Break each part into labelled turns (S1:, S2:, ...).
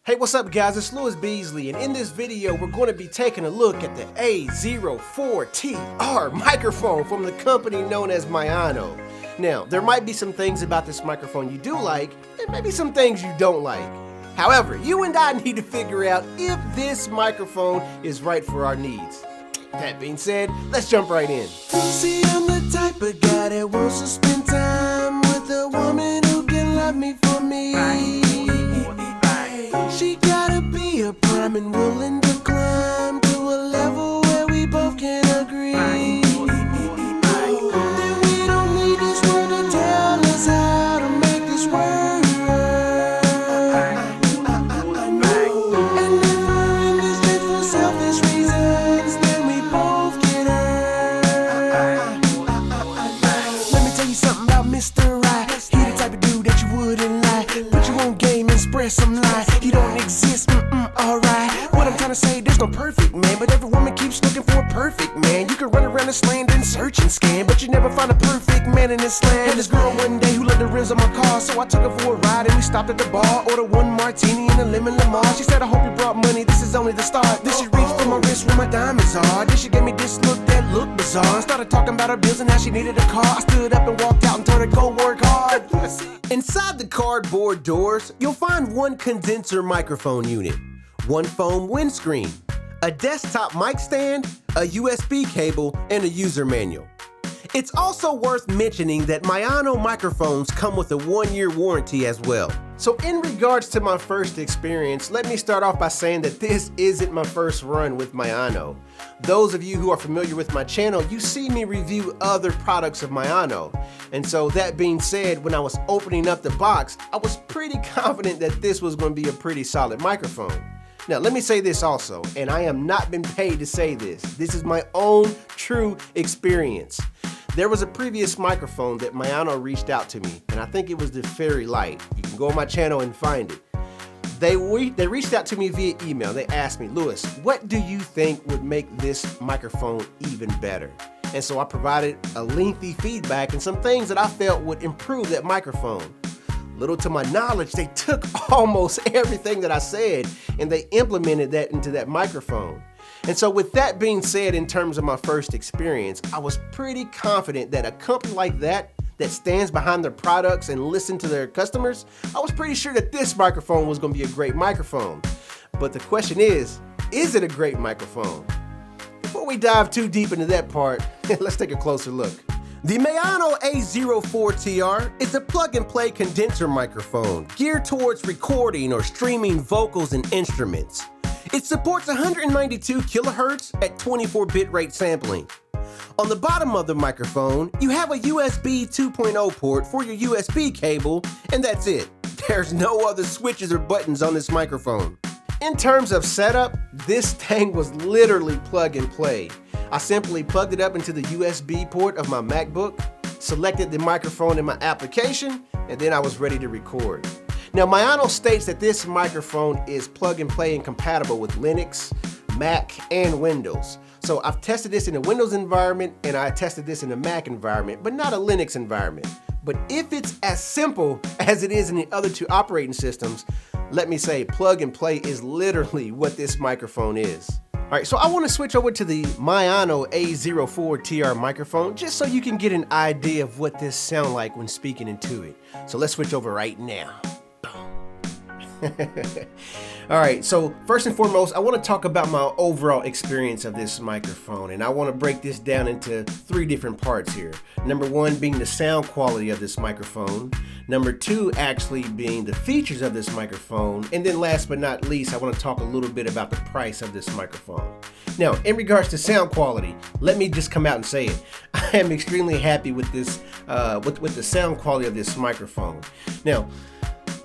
S1: Hey, what's up guys, it's Louis Beasley, and in this video we're going to be taking a look at the AU-AU04TR microphone from the company known as Maono. Now, there might be some things about this microphone you do like, and maybe some things you don't like. However, you and I need to figure out if this microphone is right for our needs. That being said, let's jump right in.
S2: See, I'm the type of guy that wants to spend time with a woman who can love me for me. She gotta be a prime and willing to climb to a level where we both can agree. Then we don't need this world to tell us how to make this work. And if we're in this just for selfish reasons, then we both get hurt. Let me tell you something about Mr. Right. He the type of dude that you wouldn't lie. Put you on game and spread some lies. He don't exist, alright. What I'm trying to say, there's no perfect man, but every woman keeps looking for a perfect man. You can run around this land and search and scan, but you never find a perfect man in this land. And this girl one day who let the rims on my car, so I took her for a ride and we stopped at the bar. Ordered one martini and a lemon lamar. She said, I hope you brought money, this is only the start. Then she reached for my wrist where my diamonds are. Then she gave me this look that looked bizarre. Started talking about her bills and how she needed a car. I stood up and walked out and told her go work hard.
S1: Inside the cardboard doors, you'll find one condenser microphone unit, one foam windscreen, a desktop mic stand, a USB cable, and a user manual. It's also worth mentioning that Maono microphones come with a 1-year warranty as well. So in regards to my first experience, let me start off by saying that this isn't my first run with Maono. Those of you who are familiar with my channel, you see me review other products of Maono. And so that being said, when I was opening up the box, I was pretty confident that this was going to be a pretty solid microphone. Now, let me say this also, and I am not been paid to say this. This is my own true experience. There was a previous microphone that Maono reached out to me, and I think it was the Fairy Light. You can go on my channel and find it. They reached out to me via email. They asked me, Louis, what do you think would make this microphone even better? And so I provided a lengthy feedback and some things that I felt would improve that microphone. Little to my knowledge, they took almost everything that I said and they implemented that into that microphone. And so with that being said, in terms of my first experience, I was pretty confident that a company like that stands behind their products and listen to their customers, I was pretty sure that this microphone was going to be a great microphone. But the question is it a great microphone? Before we dive too deep into that part, let's take a closer look. The Maono AU-AU04TR is a plug-and-play condenser microphone geared towards recording or streaming vocals and instruments. It supports 192 kilohertz at 24 bitrate sampling. On the bottom of the microphone, you have a USB 2.0 port for your USB cable, and that's it. There's no other switches or buttons on this microphone. In terms of setup, this thing was literally plug and play. I simply plugged it up into the USB port of my MacBook, selected the microphone in my application, and then I was ready to record. Now, Maono states that this microphone is plug and play and compatible with Linux, Mac, and Windows. So I've tested this in a Windows environment and I tested this in a Mac environment, but not a Linux environment. But if it's as simple as it is in the other two operating systems, let me say plug and play is literally what this microphone is. All right, so I want to switch over to the Maono AU-AU04TR microphone just so you can get an idea of what this sounds like when speaking into it. So let's switch over right now. All right, so first and foremost, I want to talk about my overall experience of this microphone, and I want to break this down into 3 different parts here. Number 1 being the sound quality of this microphone. Number 2 actually being the features of this microphone. And then last but not least, I want to talk a little bit about the price of this microphone. Now, in regards to sound quality, let me just come out and say it. I am extremely happy with this, with the sound quality of this microphone. Now,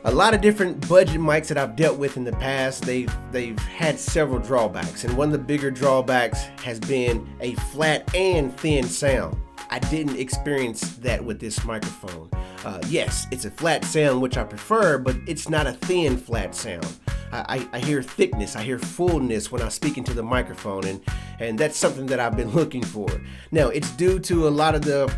S1: a lot of different budget mics that I've dealt with in the past, they've had several drawbacks, and one of the bigger drawbacks has been a flat and thin sound. I didn't experience that with this microphone. Yes, it's a flat sound, which I prefer, but it's not a thin flat sound. I hear thickness, I hear fullness when I speak into the microphone, and that's something that I've been looking for. Now, it's due to a lot of the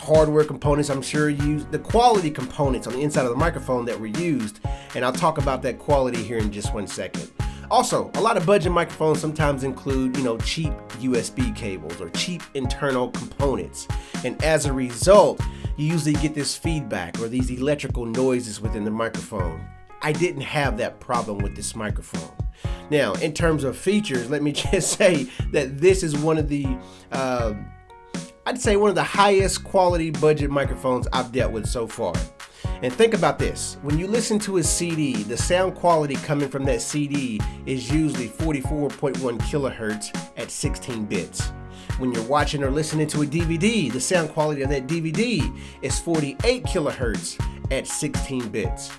S1: hardware components, I'm sure the quality components on the inside of the microphone that were used, and I'll talk about that quality here in just 1 second. Also, a lot of budget microphones sometimes include, cheap USB cables or cheap internal components. And as a result, you usually get this feedback or these electrical noises within the microphone. I didn't have that problem with this microphone. Now, in terms of features, let me just say that this is one of the, I'd say one of the highest quality budget microphones I've dealt with so far. And think about this, when you listen to a CD, the sound quality coming from that CD is usually 44.1 kilohertz at 16 bits. When you're watching or listening to a DVD, the sound quality on that DVD is 48 kilohertz at 16 bits.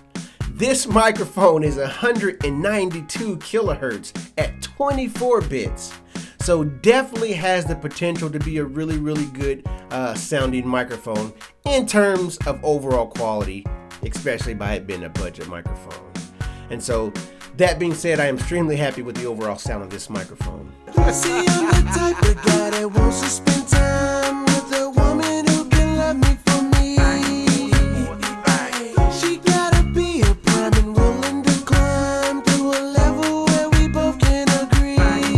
S1: This microphone is 192 kilohertz at 24 bits. So definitely has the potential to be a really, really good sounding microphone in terms of overall quality, especially by it being a budget microphone. And so that being said, I am extremely happy with the overall sound of this microphone.
S2: See, I'm the type of guy that wants to spend time with a woman who can love me for me. She gotta be a prime and willing to climb to a level where we both can agree that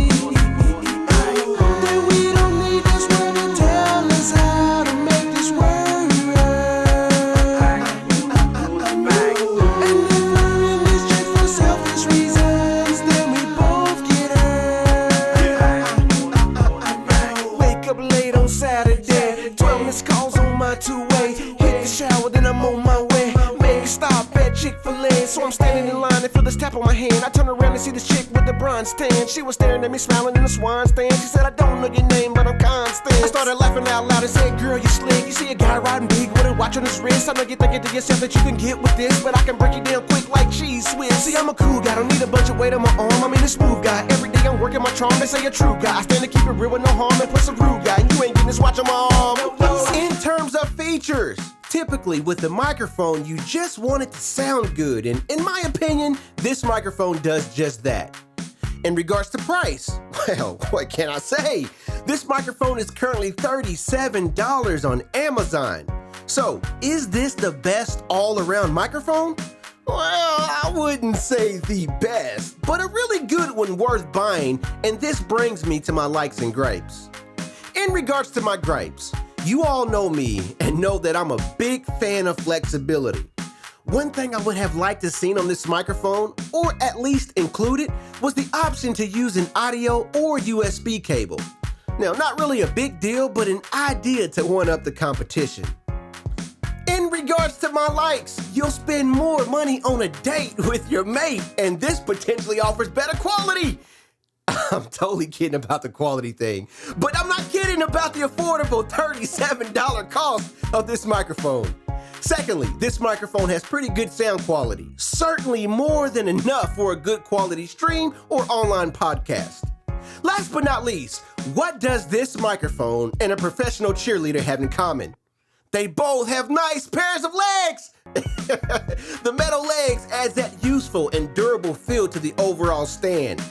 S2: we don't need this world to tell us how to make this work. And if we're in this just for selfish reasons, then we both get hurt. Wake up late on Saturday, 12 missed calls on my two-way. Hit the shower, then I'm on my way. Make a stop at Chick-fil-A, so I'm standing in line and feel this tap on my hand. I turn around and see this chick with the bronze tan. She was staring at me, smiling in the swan stand. She said, I don't know your name, but I'm constant. I started laughing out loud and said, girl, you slick. You see a guy riding big with a watch on his wrist. I know you're thinking to yourself that you can get with this, but I can break it down quick like cheese whiz. See, I'm a cool guy, don't need a bunch of weight on my arm. I mean a smooth guy. Every day I'm working my charm. They say a true guy. I stand to keep it real with no harm, and plus a rude guy. And you ain't getting this watch on my arm.
S1: In terms of features, typically with the microphone, you just want it to sound good. And in my opinion, this microphone does just that. In regards to price, well, what can I say? This microphone is currently $37 on Amazon. So, is this the best all-around microphone? Well, I wouldn't say the best, but a really good one worth buying, and this brings me to my likes and gripes. In regards to my gripes, you all know me and know that I'm a big fan of flexibility. One thing I would have liked to seen on this microphone, or at least included, was the option to use an audio or USB cable. Now, not really a big deal, but an idea to one-up the competition. In regards to my likes, you'll spend more money on a date with your mate, and this potentially offers better quality. I'm totally kidding about the quality thing, but I'm not kidding about the affordable $37 cost of this microphone. Secondly, this microphone has pretty good sound quality, certainly more than enough for a good quality stream or online podcast. Last but not least, what does this microphone and a professional cheerleader have in common? They both have nice pairs of legs! The metal legs adds that useful and durable feel to the overall stand.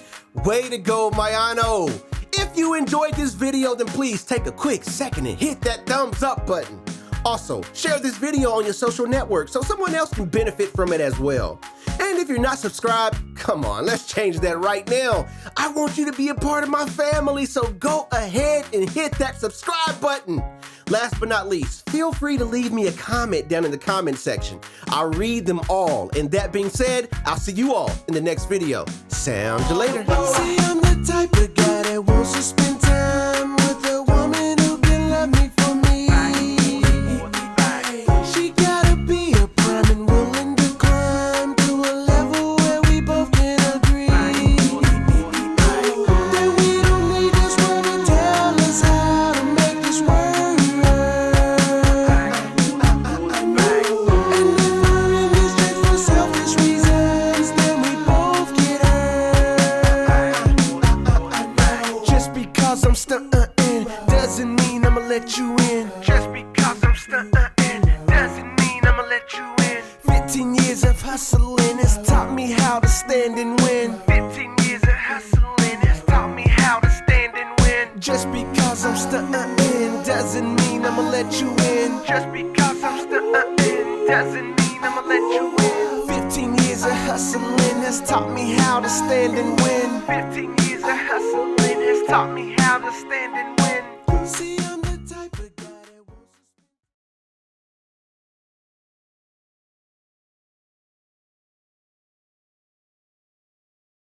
S1: Way to go, Maono! If you enjoyed this video, then please take a quick second and hit that thumbs up button. Also, share this video on your social network so someone else can benefit from it as well. And if you're not subscribed, come on, let's change that right now. I want you to be a part of my family, so go ahead and hit that subscribe button. Last but not least, feel free to leave me a comment down in the comment section. I'll read them all. And that being said, I'll see you all in the next video. Sound you later.
S2: See, I'm the type of guy that wants to spend time with a woman who can love me for me. She gotta be a prime and willing to climb to a level where we both can agree that we don't need this world to tell us how to make this work. And if we're in this just for selfish reasons, then we both get hurt. Just because I'm stuntin' doesn't mean I'ma let you in. Just because I'm stuntin' doesn't mean I'ma let you in. 15 years of hustling has taught me how to stand and win. 15 years of hustling has taught me how to stand and win. Just because I'm stuntin' doesn't mean I'ma let you in. Just because I'm stuntin' doesn't mean I'ma let you in. 15 years of hustling has taught me how to stand and win. 15 years of hustling has taught me how to stand and win. See,